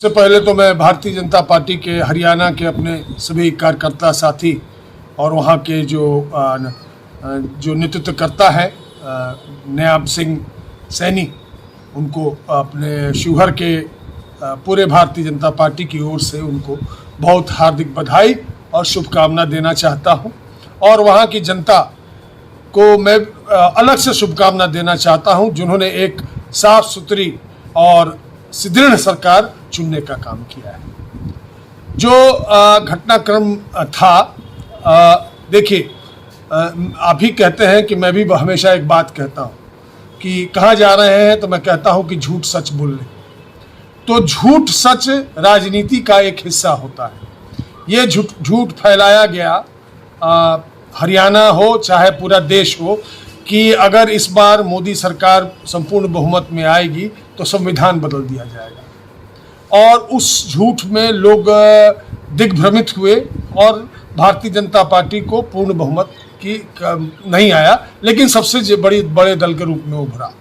सबसे पहले तो मैं भारतीय जनता पार्टी के हरियाणा के अपने सभी कार्यकर्ता साथी और वहाँ के जो नेतृत्वकर्ता है नयाब सिंह सैनी, उनको अपने शिवहर के पूरे भारतीय जनता पार्टी की ओर से उनको बहुत हार्दिक बधाई और शुभकामना देना चाहता हूँ। और वहाँ की जनता को मैं अलग से शुभकामना देना चाहता हूँ, जिन्होंने एक साफ सुथरी और सुदृढ़ सरकार चुनने का काम किया है। जो घटनाक्रम था, देखिए, आप ही कहते हैं कि मैं भी हमेशा एक बात कहता हूँ कि कहाँ जा रहे हैं, तो मैं कहता हूँ कि झूठ सच बोलने। तो झूठ सच राजनीति का एक हिस्सा होता है। ये झूठ फैलाया गया, हरियाणा हो चाहे पूरा देश हो, कि अगर इस बार मोदी सरकार संपूर्ण बहुमत में आएगी तो संविधान बदल दिया जाएगा। और उस झूठ में लोग दिग्भ्रमित हुए और भारतीय जनता पार्टी को पूर्ण बहुमत की नहीं आया, लेकिन सबसे बड़े दल के रूप में उभरा।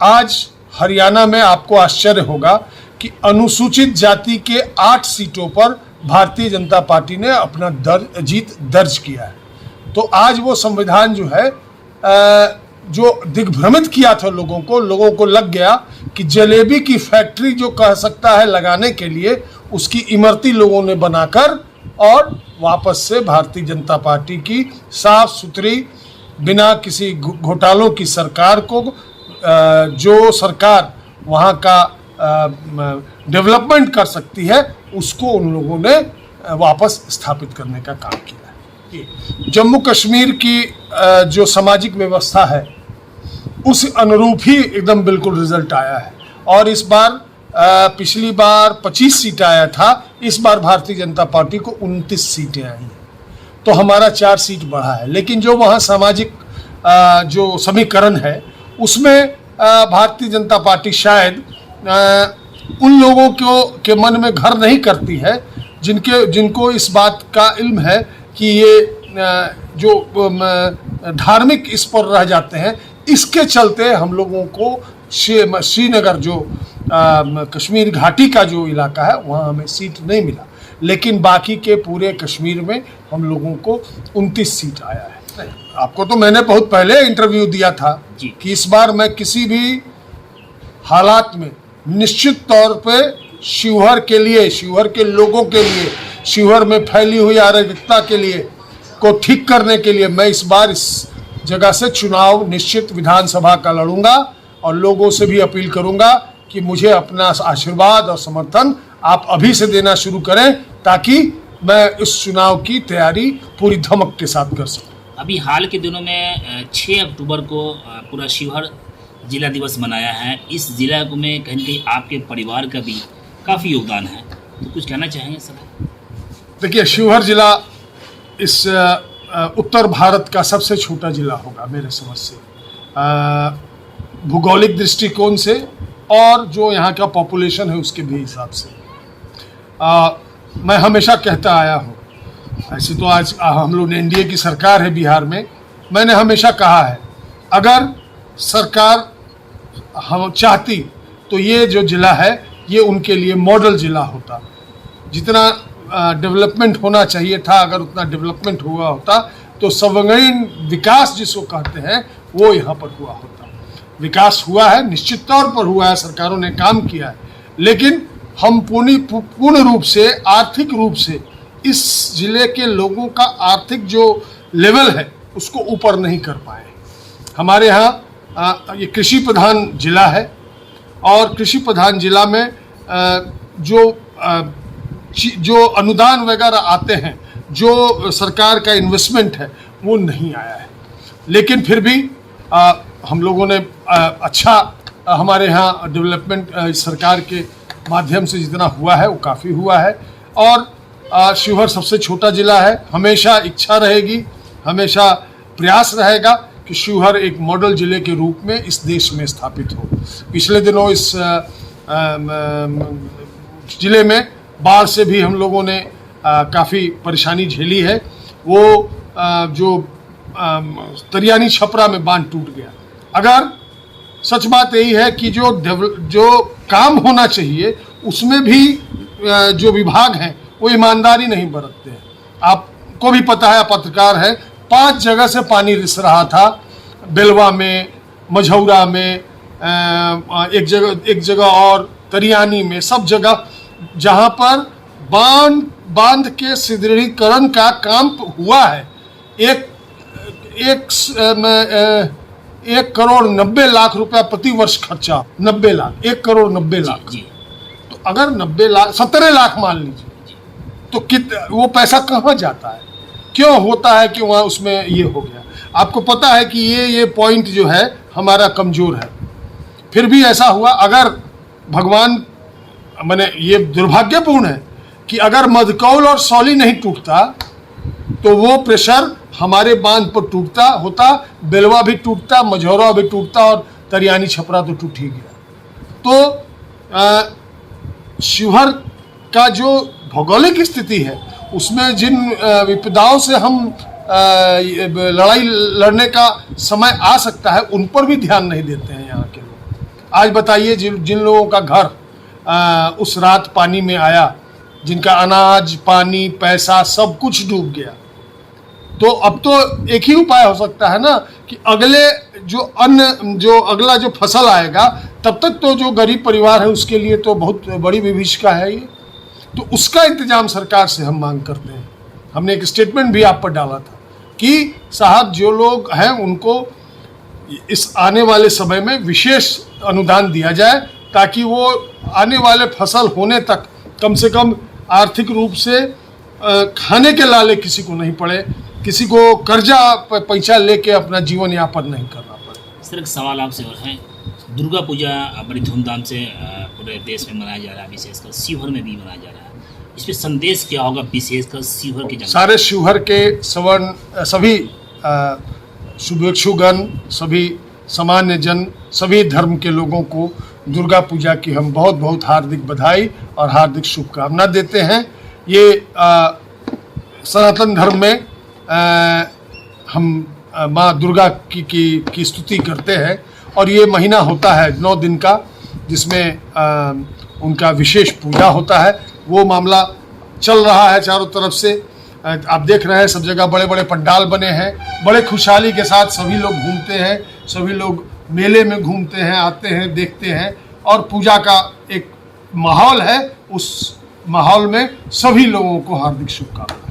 आज हरियाणा में आपको आश्चर्य होगा कि अनुसूचित जाति के 8 सीटों पर भारतीय जनता पार्टी ने अपना जीत दर्ज किया है। तो आज वो संविधान जो है, जो दिग्भ्रमित किया था लोगों को लग गया कि जलेबी की फैक्ट्री जो कह सकता है लगाने के लिए, उसकी इमरती लोगों ने बनाकर और वापस से भारतीय जनता पार्टी की साफ सुथरी, बिना किसी घोटालों की सरकार को, जो सरकार वहाँ का डेवलपमेंट कर सकती है, उसको उन लोगों ने वापस स्थापित करने का काम किया है। जम्मू कश्मीर की जो सामाजिक व्यवस्था है, उस अनुरूप ही एकदम बिल्कुल रिजल्ट आया है। और इस बार पिछली बार 25 सीट आया था, इस बार भारतीय जनता पार्टी को 29 सीटें आई हैं, तो हमारा 4 सीट बढ़ा है। लेकिन जो वहाँ सामाजिक जो समीकरण है, उसमें भारतीय जनता पार्टी शायद उन लोगों के मन में घर नहीं करती है जिनको इस बात का इल्म है कि ये जो धार्मिक इस पर रह जाते हैं। इसके चलते हम लोगों को श्रीनगर, जो कश्मीर घाटी का जो इलाका है, वहाँ हमें सीट नहीं मिला, लेकिन बाकी के पूरे कश्मीर में हम लोगों को 29 सीट आया है। आपको तो मैंने बहुत पहले इंटरव्यू दिया था कि इस बार मैं किसी भी हालात में निश्चित तौर पे शिवहर के लिए, शिवहर के लोगों के लिए, शिवहर में फैली हुई अराजकता के लिए को ठीक करने के लिए मैं इस बार इस जगह से चुनाव निश्चित विधानसभा का लड़ूंगा। और लोगों से भी अपील करूंगा कि मुझे अपना आशीर्वाद और समर्थन आप अभी से देना शुरू करें, ताकि मैं इस चुनाव की तैयारी पूरी धमक के साथ कर सकूं। अभी हाल के दिनों में 6 अक्टूबर को पूरा शिवहर जिला दिवस मनाया है। इस जिला में कहीं ना कहीं आपके परिवार का भी काफ़ी योगदान है, तो कुछ कहना चाहेंगे सर? देखिए, शिवहर जिला इस उत्तर भारत का सबसे छोटा जिला होगा मेरे समझ से, भूगोलिक दृष्टिकोण से और जो यहाँ का पॉपुलेशन है उसके भी हिसाब से। मैं हमेशा कहता आया हूँ, ऐसे तो आज हम लोग ने एनडीए की सरकार है बिहार में, मैंने हमेशा कहा है अगर सरकार हम चाहती तो ये जो जिला है ये उनके लिए मॉडल जिला होता। जितना डेवलपमेंट होना चाहिए था, अगर उतना डेवलपमेंट हुआ होता तो सर्वांगीण विकास जिसको कहते हैं वो यहाँ पर हुआ होता। विकास हुआ है, निश्चित तौर पर हुआ है, सरकारों ने काम किया है, लेकिन हम पूर्ण रूप से, आर्थिक रूप से इस जिले के लोगों का आर्थिक जो लेवल है उसको ऊपर नहीं कर पाए। हमारे यहाँ ये कृषि प्रधान जिला है और कृषि प्रधान जिला में जो अनुदान वगैरह आते हैं, जो सरकार का इन्वेस्टमेंट है, वो नहीं आया है। लेकिन फिर भी हम लोगों ने अच्छा, हमारे यहाँ डेवलपमेंट सरकार के माध्यम से जितना हुआ है वो काफ़ी हुआ है। और शिवहर सबसे छोटा जिला है, हमेशा इच्छा रहेगी, हमेशा प्रयास रहेगा कि शिवहर एक मॉडल जिले के रूप में इस देश में स्थापित हो। पिछले दिनों इस जिले में बाढ़ से भी हम लोगों ने काफ़ी परेशानी झेली है। वो जो तरियानी छपरा में बांध टूट गया, अगर सच बात यही है कि जो काम होना चाहिए उसमें भी जो विभाग हैं वो ईमानदारी नहीं बरतते हैं। आपको भी पता है, आप पत्रकार है, 5 जगह से पानी रिस रहा था, बेलवा में, मझौरा में, एक जगह और तरियानी में, सब जगह जहां पर बांध के सुदृढ़ीकरण का काम हुआ है। 1,90,00,000 रुपया प्रति वर्ष खर्चा, 90 लाख, 1,90,00,000। जी। तो अगर 90 लाख, 17 लाख मान लीजिए, तो वो पैसा कहाँ जाता है? क्यों होता है कि वहाँ उसमें ये हो गया? आपको पता है कि ये पॉइंट जो है हमारा कमज़ोर है। फिर भी ऐसा हुआ। अगर भगवान, मैंने ये दुर्भाग्यपूर्ण है कि अगर मधकौल और सौली नहीं टूटता तो वो प्रेशर हमारे बांध पर टूटता होता, बेलवा भी टूटता, मझौरा भी टूटता और तरियानी छपरा तो टूट ही गया। तो शिवहर का जो भौगोलिक स्थिति है उसमें जिन विपदाओं से हम लड़ाई लड़ने का समय आ सकता है उन पर भी ध्यान नहीं देते हैं यहाँ के लोग। आज बताइए, जिन लोगों का घर उस रात पानी में आया, जिनका अनाज, पानी, पैसा सब कुछ डूब गया, तो अब तो एक ही उपाय हो सकता है ना कि अगला जो फसल आएगा तब तक तो जो गरीब परिवार है उसके लिए तो बहुत बड़ी विभीषिका है ये। तो उसका इंतजाम सरकार से हम मांग करते हैं। हमने एक स्टेटमेंट भी आप पर डाला था कि साहब जो लोग हैं उनको इस आने वाले समय में विशेष अनुदान दिया जाए ताकि वो आने वाले फसल होने तक कम से कम आर्थिक रूप से खाने के लाले किसी को नहीं पड़े, किसी को कर्जा पैसा लेके अपना जीवन यापन नहीं करना पड़े। सर, एक सवाल आपसे और है, दुर्गा पूजा बड़ी धूमधाम से पूरे देश में मनाया जा रहा है, विशेषकर शिवहर में भी मनाया जा रहा है। इस पे संदेश क्या होगा विशेषकर शिवहर के? सारे शिवहर के सभी शुभेच्छुगण, सभी सामान्य जन, सभी धर्म के लोगों को दुर्गा पूजा की हम बहुत बहुत हार्दिक बधाई और हार्दिक शुभकामना देते हैं। ये सनातन धर्म में हम माँ दुर्गा की स्तुति करते हैं और ये महीना होता है 9 दिन का, जिसमें उनका विशेष पूजा होता है। वो मामला चल रहा है चारों तरफ से। आप देख रहे हैं सब जगह बड़े बड़े पंडाल बने हैं, बड़े खुशहाली के साथ सभी लोग घूमते हैं, सभी लोग मेले में घूमते हैं, आते हैं, देखते हैं और पूजा का एक माहौल है। उस माहौल में सभी लोगों को हार्दिक शुभकामनाएं।